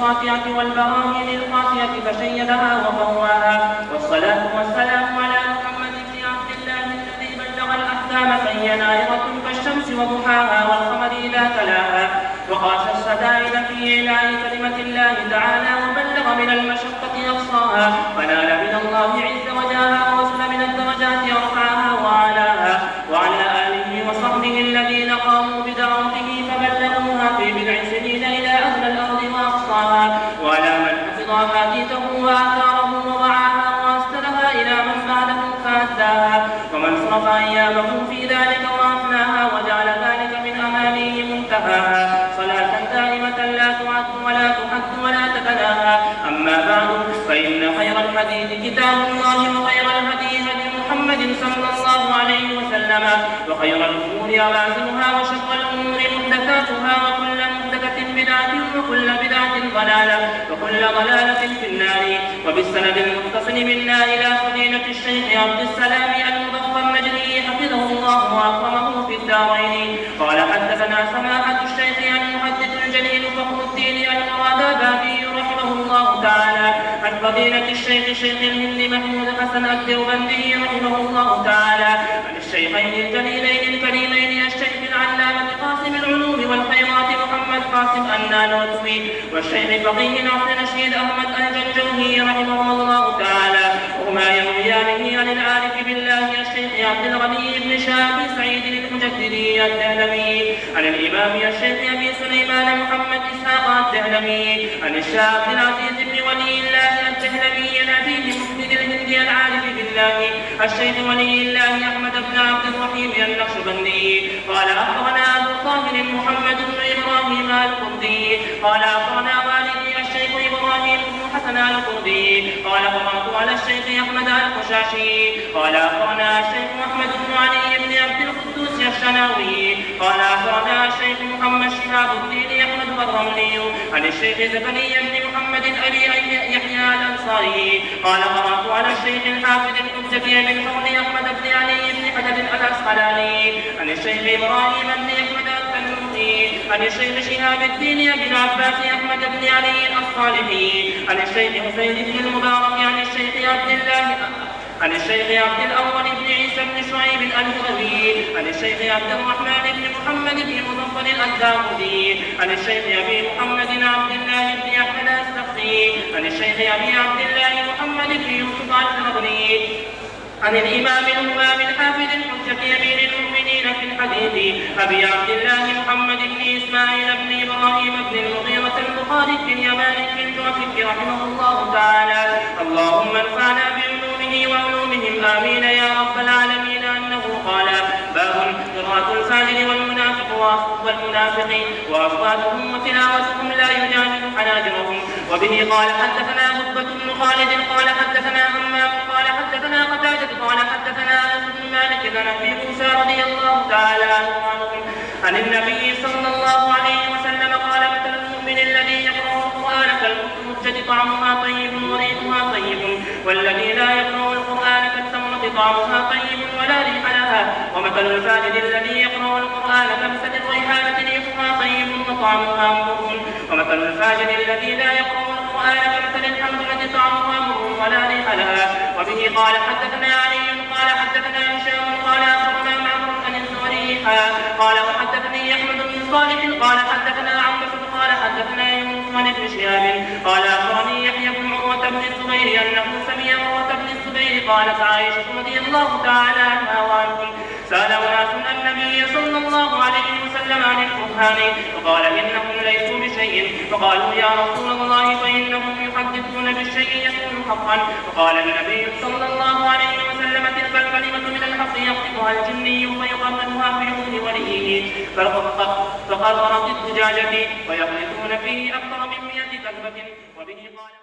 الصافعة والبراهين القاسية فشيدها وقواها. والصلاة والسلام على محمد بن عبد الله الذي بلغ الأحكام فهي نائرة كالشمس وضحاها والقمر إذا تلاها، وقاس الشدائد في إعلاء كلمة الله تعالى وبلغ من المشقة أقصاها، فنال من الله عز وجاها ووصل من الدرجات أرفعها وأعلاها. وعلى آله وصحبه الذين قاموا بدعوته فبلغوها في بضع سنين إلى أهل الأرض وأقصاها، وعلى من حفظ حديثه وآثاره ووعاها وأرسلها إلى من بعده فأداها، ومن صرف أيامه في ذلك وأفناها وجعل ذلك من أمانيه منتهاها، صلاة دائمة لا تعد ولا تحد ولا تتناهى. أما بعد، فإن خير الحديث كتاب الله، وخير الهدي هدي محمد صلى الله عليه وسلم، وخير الأمور عوازمها، وشر الأمور محدثاتها، وكل محدثة بدعة، وكل بدعة ضلالة، وكل ضلالة في النار. وبالسند المتصل منا إلى فضيلة الشيخ عبد السلام المظفر النجري حفظه الله وأكرمه في الدارين قال: حدثنا سماحة الشيخ المحدث الجليل فخر الدين المرادابادي رحمه الله تعالى عن فضيلة الشيخ شيخ الهند محمود حسن الدوبندي رحمه الله تعالى عن الشيخين الجليلين الكريمين الشيخ العلامة قاسم العلوم والخيرات محمد قاسم النانوتوي، والشيخ فقيه ناصر رشيد أحمد الجنجوهي رحمهم الله تعالى، وهما يرويانه عن العارف بالله الشيخ عبد الغني بن شاب سعيد المجددي الدهلوي عن الإمام الشيخ أبي سليمان محمد إسحاق الدهلوي عن الشيخ عبد العزيز بن ولي الله الدهلوي عن أبيه مفيد الهند العارف بالله الشيخ ولي الله أحمد بن عبد الرحيم النقشبندي قال: أخبرنا أبو طاهر محمد بن إبراهيم القردي قال: أخبرنا والدي الشيخ إبراهيم بن حسن القردي قال: قرأت على الشيخ أحمد القشاشي قال: أخبرنا الشيخ محمد بن علي بن عبد القدوس الشناوي قال: أخبرنا الشيخ محمد شهاب الدين أحمد الرملي عن الشيخ زكريا بن محمد أبي يحيى الأنصاري قال: قرأت على الشيخ الحافظ الحجة بن حول أحمد بن علي بن حجر الأسقلاني عن الشيخ إبراهيم بن أحمد التنوخي عن الشيخ شهاب الدين بن عباس أحمد بن علي الصالحي عن الشيخ حسين بن المبارك عن الشيخ عبد الله عن الشيخ عبد الأول بن عيسى بن شعيب الهروي عن الشيخ عبد الرحمن بن محمد بن مظفر الداودي عن الشيخ أبي محمد عبد الله بن أحمد السخي عن الشيخ أبي عبد الله محمد بن يوسف الفضلي عن الإمام الهمام الحافظ الحجة أمير المؤمنين في الحديث أبي عبد الله محمد بن إسماعيل بن إبراهيم بن المغيرة البخاري بن يمان بن جعفر رحمه الله تعالى. اللهم انفعنا بعلومه وعلومهم آمين يا رب العالمين. أنه قال: باب قراءة الفاجر والمنافق وأصواتهم وتلاوتهم لا يجاوز حناجرهم. وبه قال: حدثنا عقبة بن خالد قال: حدثنا همام قال: حدثنا قتادة قال: حدثنا أنس بن مالك عن أبي موسى رضي الله تعالى عنه عن النبي صلى الله عليه وسلم قال: مثل المؤمن الذي يقرأ القرآن كالمحجة طعمها طيب وريحها طيب، والذي لا يقرأ القرآن كالتمرة طعمها طيب ولا ريح لها. ومثل الفاجر الذي يقرأ القرآن كمثل الريحانة ريحها طيب وطعمها مر. ومثل الفاجر الذي لا يقرأ القرآن كمثل الحنظلة طعمها مر ولا ريح لها. وبه قال: حدثنا علي قال: حدثنا هشام قال: أخبرنا معمر عن الزهري قال: وحدثني أحمد بن صالح قال: حدثنا عنبسة قال: حدثنا يونس عن ابن شهاب قال: أخبرني يحيى بن عروة بن الزبير أنه سمع عروة بن الزبير قالت عائشة رضي الله تعالى عنها وعنهم: سأل أناس النبي صلى الله عليه وسلم عن الكهان فقال: إنهم ليسوا بشيء. فقالوا: يا رسول الله فإنهم يحدثون بالشيء يكون حقا. فقال النبي صلى الله عليه وسلم: تلك الكلمة من الحق يخطفها الجني ويقربها في عود وليه فقد رأت الزجاجة ويخلطون فيه أكثر من 100 كذبة. وبه قال: